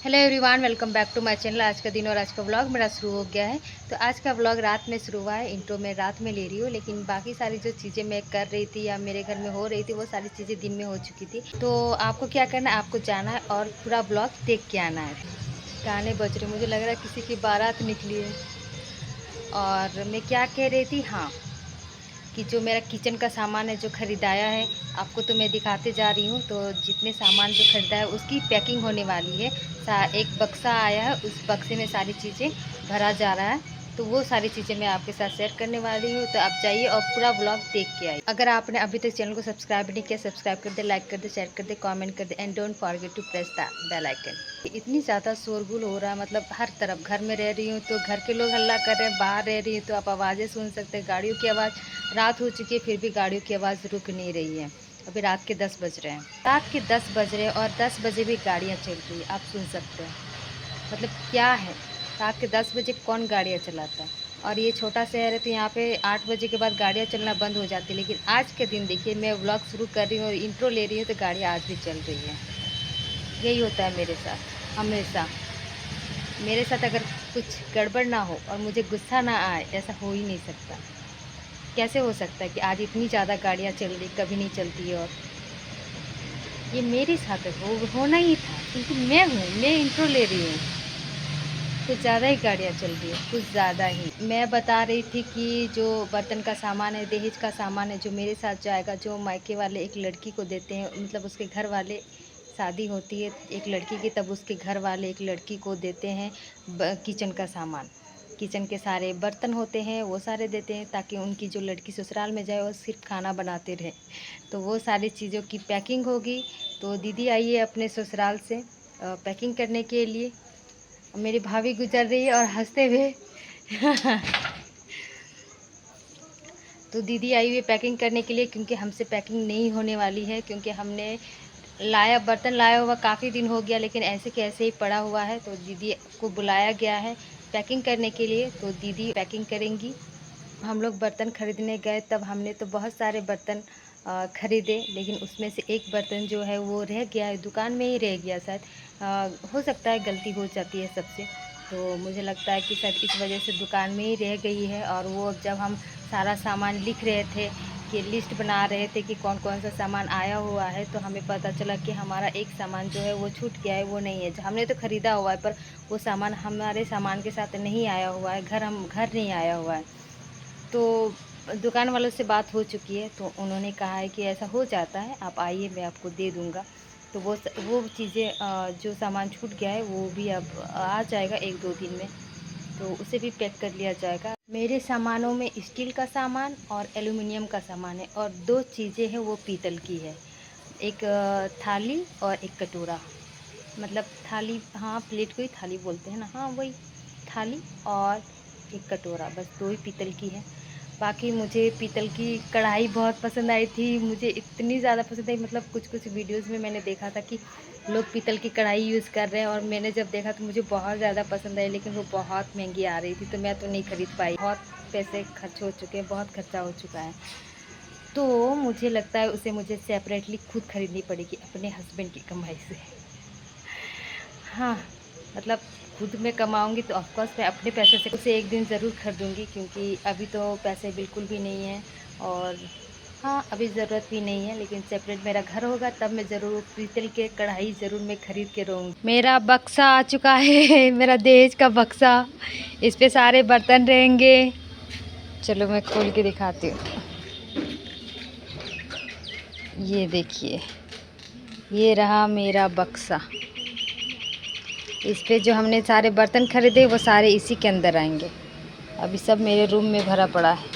Hello everyone, welcome back to my channel. आज का दिन और आज का व्लॉग मेरा शुरू हो गया है। तो आज का व्लॉग रात में शुरू हुआ है। इंट्रो में रात में ले रही हूँ, लेकिन बाकी सारी जो चीज़ें मैं कर रही थी या मेरे घर में हो रही थी वो सारी चीज़ें दिन में हो चुकी थी। तो आपको क्या करना है, आपको जाना है और पूरा व्लॉग देख के आना है। गाने बज रहे, मुझे लग रहा है किसी की बारात निकली है। और मैं क्या कह रही थी, हाँ, कि जो मेरा किचन का सामान है जो ख़रीदाया है, आपको तो मैं दिखाते जा रही हूँ। तो जितने सामान जो ख़रीदा है उसकी पैकिंग होने वाली है। एक बक्सा आया है, उस बक्से में सारी चीज़ें भरा जा रहा है। तो वो सारी चीज़ें मैं आपके साथ शेयर करने वाली हूँ। तो आप जाइए और पूरा ब्लॉग देख के आइए। अगर आपने अभी तक चैनल को सब्सक्राइब नहीं किया, सब्सक्राइब कर दे, लाइक कर दे, शेयर कर दे, कमेंट कर दे and don't forget to press the bell icon. इतनी ज़्यादा शोरगुल हो रहा है, मतलब हर तरफ। घर में रह रही हूँ तो घर के लोग हल्ला कर रहे हैं, बाहर रह रही हूँ तो आप आवाज़ें सुन सकते हैं, गाड़ियों की आवाज़। रात हो चुकी है फिर भी गाड़ियों की आवाज़ रुक नहीं रही है। अभी रात के 10 बज रहे हैं, रात के 10 बज रहे हैं और 10 बजे भी गाड़ियाँ चल रही है, आप सुन सकते हैं। मतलब क्या है, रात के 10 बजे कौन गाड़ियाँ चलाता है। और ये छोटा शहर है तो यहाँ पे 8 बजे के बाद गाड़ियाँ चलना बंद हो जाती है। लेकिन आज के दिन देखिए, मैं व्लॉग शुरू कर रही हूँ और इंट्रो ले रही हूँ तो गाड़ियाँ आज भी चल रही है। यही होता है मेरे साथ हमेशा। मेरे साथ अगर कुछ गड़बड़ ना हो और मुझे गुस्सा ना आए, ऐसा हो ही नहीं सकता। कैसे हो सकता है कि आज इतनी ज़्यादा गाड़ियाँ चल रही, कभी नहीं चलती है। और ये मेरे साथ होना ही था, क्योंकि मैं इंट्रो ले रही हूँ। कुछ ज़्यादा ही गाड़ियाँ चल रही है, कुछ ज़्यादा ही। मैं बता रही थी कि जो बर्तन का सामान है, दहेज का सामान है, जो मेरे साथ जाएगा, जो मायके वाले एक लड़की को देते हैं, मतलब उसके घर वाले, शादी होती है एक लड़की की तब उसके घर वाले एक लड़की को देते हैं किचन का सामान। किचन के सारे बर्तन होते हैं वो सारे देते हैं, ताकि उनकी जो लड़की ससुराल में जाए वो सिर्फ खाना बनाते रहे। तो वो सारी चीज़ों की पैकिंग होगी। तो दीदी आई है अपने ससुराल से पैकिंग करने के लिए। मेरी भाभी गुजर रही है और हंसते हुए तो दीदी आई हुई है पैकिंग करने के लिए, क्योंकि हमसे पैकिंग नहीं होने वाली है। क्योंकि हमने बर्तन लाया हुआ काफ़ी दिन हो गया, लेकिन ऐसे के ऐसे ही पड़ा हुआ है। तो दीदी को बुलाया गया है पैकिंग करने के लिए, तो दीदी पैकिंग करेंगी। हम लोग बर्तन ख़रीदने गए तब हमने तो बहुत सारे बर्तन ख़रीदे, लेकिन उसमें से एक बर्तन जो है वो रह गया है, दुकान में ही रह गया शायद। हो सकता है गलती हो जाती है सबसे। तो मुझे लगता है कि शायद इस वजह से दुकान में ही रह गई है। और वो जब हम सारा सामान लिख रहे थे, कि लिस्ट बना रहे थे कि कौन कौन सा सामान आया हुआ है, तो हमें पता चला कि हमारा एक सामान जो है वो छूट गया है, वो नहीं है। हमने तो ख़रीदा हुआ है पर वो सामान हमारे सामान के साथ नहीं आया हुआ है, घर नहीं आया हुआ है। तो दुकान वालों से बात हो चुकी है, तो उन्होंने कहा है कि ऐसा हो जाता है, आप आइए मैं आपको दे दूँगा। तो वो चीज़ें जो सामान छूट गया है वो भी अब आ जाएगा 1-2 दिन में। तो उसे भी पैक कर लिया जाएगा। मेरे सामानों में स्टील का सामान और एल्युमिनियम का सामान है, और 2 चीज़ें हैं वो पीतल की है। एक थाली और एक कटोरा। मतलब थाली, हाँ, प्लेट को ही थाली बोलते हैं ना, हाँ वही थाली। और एक कटोरा, बस 2 ही पीतल की है। बाकी मुझे पीतल की कढ़ाई बहुत पसंद आई थी, मुझे इतनी ज़्यादा पसंद आई। मतलब कुछ कुछ वीडियोस में मैंने देखा था कि लोग पीतल की कढ़ाई यूज़ कर रहे हैं, और मैंने जब देखा तो मुझे बहुत ज़्यादा पसंद आई। लेकिन वो बहुत महंगी आ रही थी, तो मैं तो नहीं ख़रीद पाई। बहुत पैसे खर्च हो चुके हैं, बहुत खर्चा हो चुका है। तो मुझे लगता है उसे मुझे सेपरेटली खुद ख़रीदनी पड़ेगी अपने हस्बैंड की कमाई से। हाँ, मतलब खुद मैं कमाऊँगी तो ऑफ़ कोर्स मैं अपने पैसे से उसे एक दिन ज़रूर खरीदूँगी, क्योंकि अभी तो पैसे बिल्कुल भी नहीं हैं। और हाँ, अभी ज़रूरत भी नहीं है, लेकिन सेपरेट मेरा घर होगा तब मैं ज़रूर पीतल के कढ़ाई ज़रूर मैं ख़रीद के रहूँगी। मेरा बक्सा आ चुका है मेरा दहेज का बक्सा, इस पे सारे बर्तन रहेंगे। चलो मैं खोल के दिखाती हूँ। ये देखिए, ये रहा मेरा बक्सा। इस पे जो हमने सारे बर्तन ख़रीदे वो सारे इसी के अंदर आएंगे। अभी सब मेरे रूम में भरा पड़ा है।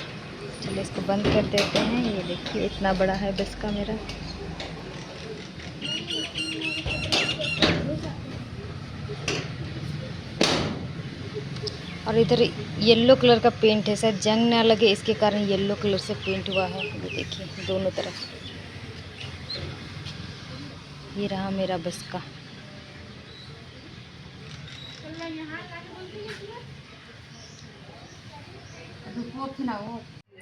चलो इसको बंद कर देते हैं। ये देखिए इतना बड़ा है बक्सा मेरा। और इधर येलो कलर का पेंट है, शायद जंग ना लगे इसके कारण येलो कलर से पेंट हुआ है। ये देखिए दोनों तरफ। ये रहा मेरा बक्सा।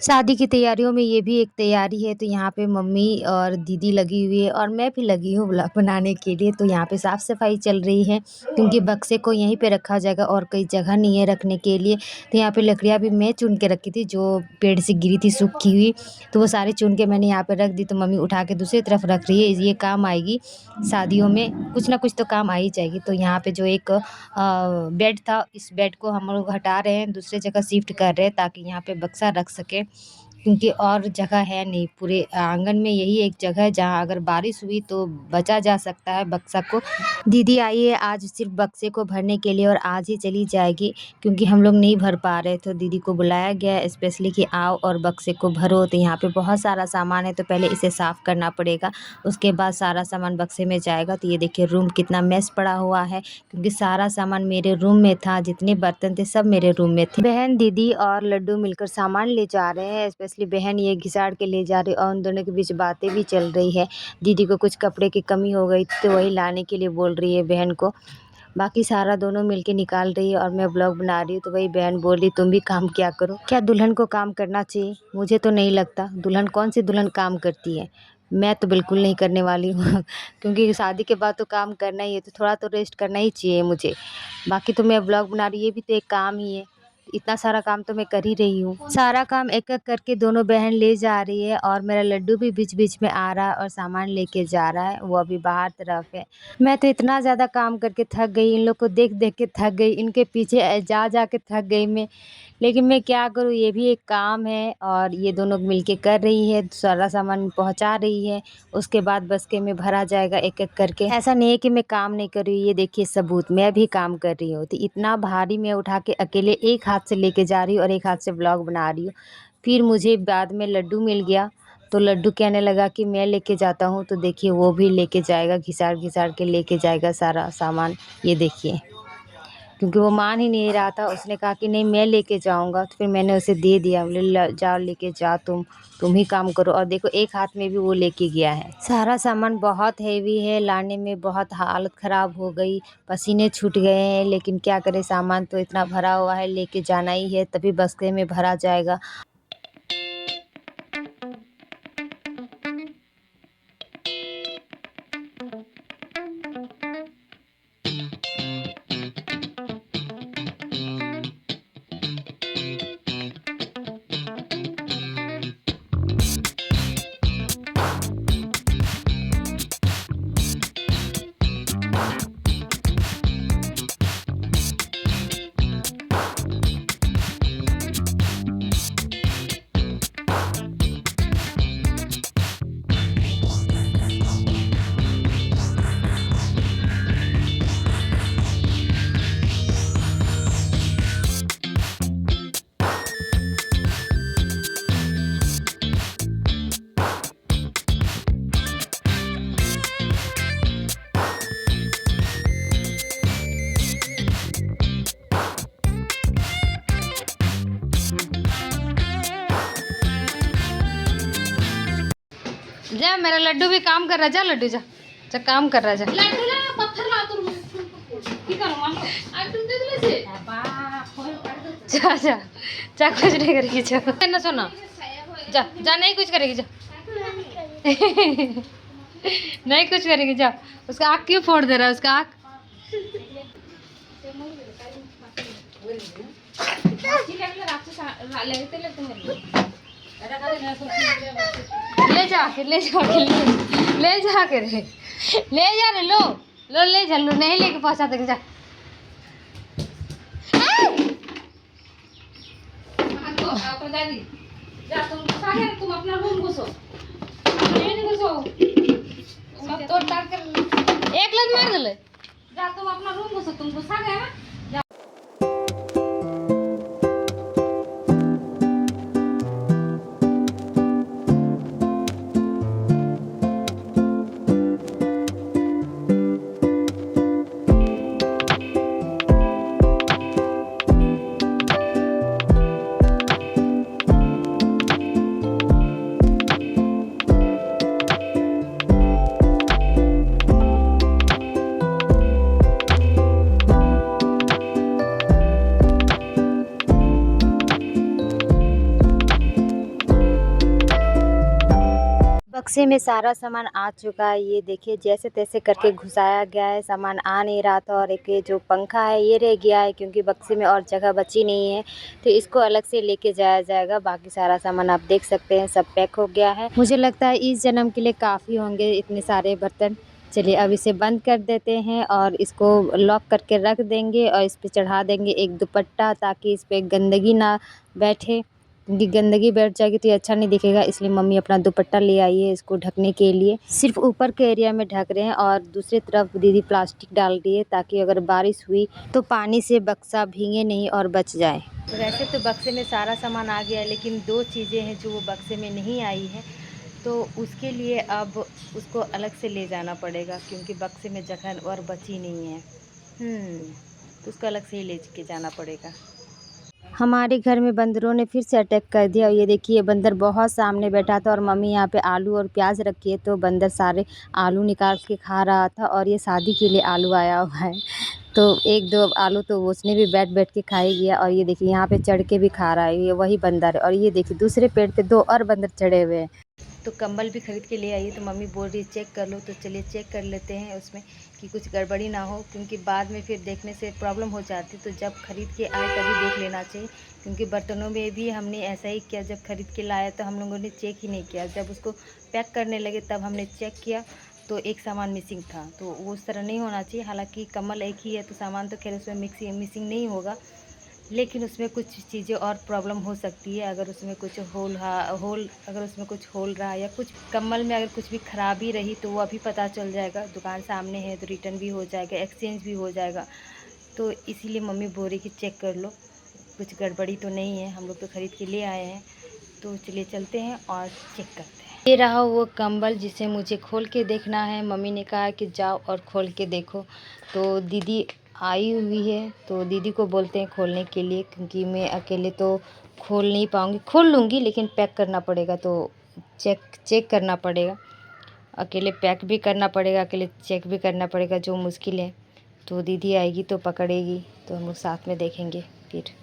शादी की तैयारियों में ये भी एक तैयारी है, तो यहाँ पे मम्मी और दीदी लगी हुई है और मैं भी लगी हूँ व्लॉग बनाने के लिए। तो यहाँ पे साफ़-सफ़ाई चल रही है क्योंकि बक्से को यहीं पे रखा जाएगा और कहीं जगह नहीं है रखने के लिए। तो यहाँ पे लकड़ियाँ भी मैं चुन के रखी थी जो पेड़ से गिरी थी सूखी हुई, तो वो सारी चुन के मैंने यहाँ पे रख दी। तो मम्मी उठा के दूसरी तरफ रख रही है, ये काम आएगी शादियों में, कुछ ना कुछ तो काम आ ही जाएगी। तो यहाँ पे जो एक बेड था, इस बेड को हम लोग हटा रहे हैं, दूसरी जगह शिफ्ट कर रहे हैं ताकि यहाँ पे बक्सा रख सकें। क्योंकि और जगह है नहीं, पूरे आंगन में यही एक जगह है जहाँ अगर बारिश हुई तो बचा जा सकता है बक्सा को। दीदी आई है आज सिर्फ बक्से को भरने के लिए और आज ही चली जाएगी क्योंकि हम लोग नहीं भर पा रहे। तो दीदी को बुलाया गया है स्पेशली कि आओ और बक्से को भरो। तो यहाँ पे बहुत सारा सामान है, तो पहले इसे साफ़ करना पड़ेगा, उसके बाद सारा सामान बक्से में जाएगा। तो ये देखिए रूम कितना मेस पड़ा हुआ है क्योंकि सारा सामान मेरे रूम में था, जितने बर्तन थे सब मेरे रूम में थे। बहन, दीदी और लड्डू मिलकर सामान ले जा रहे हैं, स्पेशली बहन ये घिसाड़ के ले जा रही है और उन दोनों के बीच बातें भी चल रही है। दीदी को कुछ कपड़े की कमी हो गई तो वही लाने के लिए बोल रही है बहन को। बाकी सारा दोनों मिलके निकाल रही है और मैं ब्लॉग बना रही हूँ। तो वही बहन बोल रही तुम भी काम किया करो। क्या दुल्हन को काम करना चाहिए? मुझे तो नहीं लगता। दुल्हन, कौन सी दुल्हन काम करती है? मैं तो बिल्कुल नहीं करने वाली हूँ क्योंकि शादी के बाद तो काम करना ही है, तो थोड़ा तो रेस्ट करना ही चाहिए मुझे। बाकी तो मैं ब्लॉग बना रही हूँ, ये भी तो एक काम ही है। इतना सारा काम तो मैं कर ही रही हूँ। सारा काम एक-एक करके दोनों बहन ले जा रही है और मेरा लड्डू भी बीच-बीच में आ रहा है और सामान लेके जा रहा है। वो अभी बाहर तरफ है। मैं तो इतना ज़्यादा काम करके थक गई, इन लोग को देख-देख के थक गई, इनके पीछे जा-जा के थक गई मैं। लेकिन मैं क्या करूँ, ये भी एक काम है और ये दोनों मिलके कर रही है, सारा सामान पहुँचा रही है, उसके बाद बस्ते में भरा जाएगा एक-एक करके। ऐसा नहीं है कि मैं काम नहीं कर रही हूँ, ये देखिए सबूत, मैं भी काम कर रही हूँ। तो इतना भारी मैं उठा के अकेले एक हाथ से लेके जा रही हूँ और एक हाथ से व्लॉग बना रही हूँ। फिर मुझे बाद में लड्डू मिल गया, तो लड्डू कहने लगा कि मैं लेके जाता हूँ, तो देखिए वो भी लेके जाएगा, घिसाड़-घिसाड़ के लेके जाएगा सारा सामान, ये देखिए। क्योंकि वो मान ही नहीं रहा था, उसने कहा कि नहीं मैं लेके जाऊँगा, तो फिर मैंने उसे दे दिया, बोले ल जाओ लेके जाओ तुम ही काम करो। और देखो एक हाथ में भी वो लेके गया है। सारा सामान बहुत हेवी है, लाने में बहुत हालत ख़राब हो गई, पसीने छूट गए हैं, लेकिन क्या करें, सामान तो इतना भरा हुआ है, लेके जाना ही है, तभी बस्ते में भरा जाएगा। जा, मेरा लड्डू भी काम कर रहा है, जा लड्डू जा, जा काम कर रहा है, जा लड्डू ला पत्थर ला तुम की करो मान आज तुम दे दिले से जा जा जा, कुछ नहीं करेगी, जा ना सुना, जा जा, नहीं कुछ करेगी, जा नहीं कुछ करेगी, जा। उसका आँख क्यों फोड़ दे रहा है, उसका आँख ले जा के ले जा के ले जा के रे, ले जा रे, लो लो ले जा, लो नहीं लेके पहुंचा देंगे, जा जा, तुम अपना रूम घुसो, नहीं घुसो, सब तोड़ ताड़ कर एक लत मार दे, जा तुम अपना रूम घुसो, तुम घुसा गए ना। बक्से में सारा सामान आ चुका है। ये देखिए जैसे तैसे करके घुसाया गया है, सामान आ नहीं रहा था। और एक ये जो पंखा है ये रह गया है क्योंकि बक्से में और जगह बची नहीं है, तो इसको अलग से लेके जाया जाएगा। बाकी सारा सामान आप देख सकते हैं सब पैक हो गया है। मुझे लगता है इस जन्म के लिए काफ़ी होंगे इतने सारे बर्तन। चलिए अब इसे बंद कर देते हैं और इसको लॉक करके रख देंगे और इस पे चढ़ा देंगे एक दुपट्टा, ताकि इस पे गंदगी ना बैठे, क्योंकि गंदगी बैठ जाएगी तो ये अच्छा नहीं दिखेगा। इसलिए मम्मी अपना दुपट्टा ले आई है इसको ढकने के लिए। सिर्फ ऊपर के एरिया में ढक रहे हैं और दूसरी तरफ दीदी प्लास्टिक डाल रही है, ताकि अगर बारिश हुई तो पानी से बक्सा भीगे नहीं और बच जाए। वैसे तो बक्से में सारा सामान आ गया है, लेकिन 2 चीज़ें हैं जो वो बक्से में नहीं आई है, तो उसके लिए अब उसको अलग से ले जाना पड़ेगा, क्योंकि बक्से में जगह और बची नहीं है। तो उसको अलग से ही ले के जाना पड़ेगा। हमारे घर में बंदरों ने फिर से अटैक कर दिया। और ये देखिए बंदर बहुत सामने बैठा था और मम्मी यहाँ पे आलू और प्याज रखी है, तो बंदर सारे आलू निकाल के खा रहा था। और ये शादी के लिए आलू आया हुआ है, तो 1-2 आलू तो उसने भी बैठ बैठ के खा ही गया। और ये देखिए यहाँ पे चढ़ के भी खा रहा है, ये वही बंदर है। और ये देखिए दूसरे पेड़ पे 2 और बंदर चढ़े हुए हैं। तो कंबल भी खरीद के ले आई है, तो मम्मी बोल रही है चेक कर लो। तो चलिए चेक कर लेते हैं उसमें कि कुछ गड़बड़ी ना हो, क्योंकि बाद में फिर देखने से प्रॉब्लम हो जाती। तो जब खरीद के आए तभी देख लेना चाहिए, क्योंकि बर्तनों में भी हमने ऐसा ही किया। जब खरीद के लाया तो हम लोगों ने चेक ही नहीं किया, जब उसको पैक करने लगे तब हमने चेक किया तो एक सामान मिसिंग था। तो वो उस तरह नहीं होना चाहिए। हालांकि कम्बल एक ही है तो सामान तो खैर उसमें मिसिंग नहीं होगा, लेकिन उसमें कुछ चीज़ें और प्रॉब्लम हो सकती है। अगर उसमें कुछ अगर उसमें कुछ होल रहा या कुछ कम्बल में अगर कुछ भी खराबी रही तो वो अभी पता चल जाएगा। दुकान सामने है तो रिटर्न भी हो जाएगा, एक्सचेंज भी हो जाएगा। तो इसीलिए मम्मी बोल रही कि चेक कर लो, कुछ गड़बड़ी तो नहीं है। हम लोग तो ख़रीद के ले आए हैं, तो चलिए चलते हैं और चेक करते हैं। ये रहा वो कंबल जिसे मुझे खोल के देखना है। मम्मी ने कहा कि जाओ और खोल के देखो। तो दीदी आई हुई है, तो दीदी को बोलते हैं खोलने के लिए, क्योंकि मैं अकेले तो खोल नहीं पाऊँगी। खोल लूँगी लेकिन पैक करना पड़ेगा, तो चेक करना पड़ेगा। अकेले पैक भी करना पड़ेगा, अकेले चेक भी करना पड़ेगा, जो मुश्किल है। तो दीदी आएगी तो पकड़ेगी, तो हम लोग साथ में देखेंगे फिर।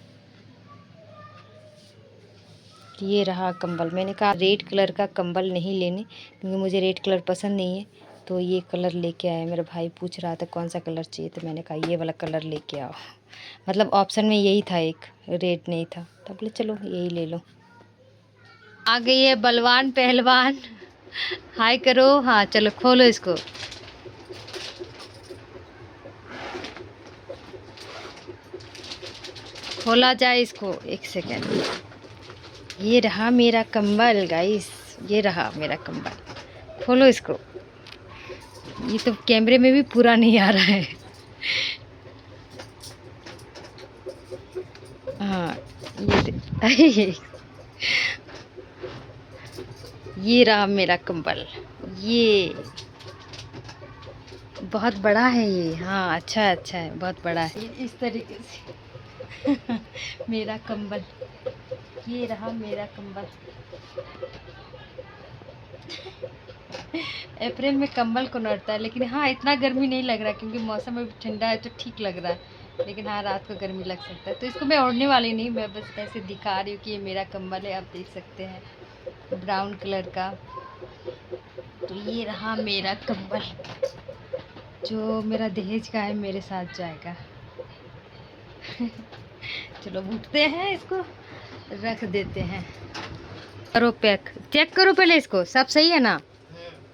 ये रहा कंबल। मैंने कहा रेड कलर का कंबल नहीं लेने, क्योंकि मुझे रेड कलर पसंद नहीं है। तो ये कलर लेके आया। मेरा भाई पूछ रहा था कौन सा कलर चाहिए, तो मैंने कहा ये वाला कलर लेके आओ। मतलब ऑप्शन में यही था, एक रेड नहीं था, तो बोले चलो यही ले लो। आ गई है बलवान पहलवान। हाय करो। हाँ चलो खोलो इसको। खोला जाए इसको, एक सेकेंड। ये रहा मेरा कंबल गाइस, ये रहा मेरा कंबल। खोलो इसको। ये तो कैमरे में भी पूरा नहीं आ रहा है। हाँ ये रहा मेरा कंबल। ये बहुत बड़ा है ये। हाँ अच्छा है, बहुत बड़ा है। इस तरीके से मेरा कंबल। ये रहा मेरा कंबल। अप्रैल में कंबल को नड़ता है, लेकिन हाँ इतना गर्मी नहीं लग रहा, क्योंकि मौसम अभी ठंडा है तो ठीक लग रहा है। लेकिन हाँ रात को गर्मी लग सकता है, तो इसको मैं ओढ़ने वाली नहीं, मैं बस ऐसे दिखा रही हूँ कि ये मेरा कंबल है। आप देख सकते हैं ब्राउन कलर का। तो ये रहा मेरा कंबल, जो मेरा दहेज का है, मेरे साथ जाएगा। चलो उठते हैं, इसको रख देते हैं। करो पैक, चेक करो पहले इसको, सब सही है ना।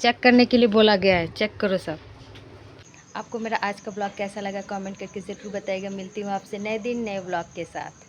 चेक करने के लिए बोला गया है, चेक करो सब। आपको मेरा आज का ब्लॉग कैसा लगा कमेंट करके ज़रूर बताइएगा। मिलती हूँ आपसे नए दिन नए ब्लॉग के साथ।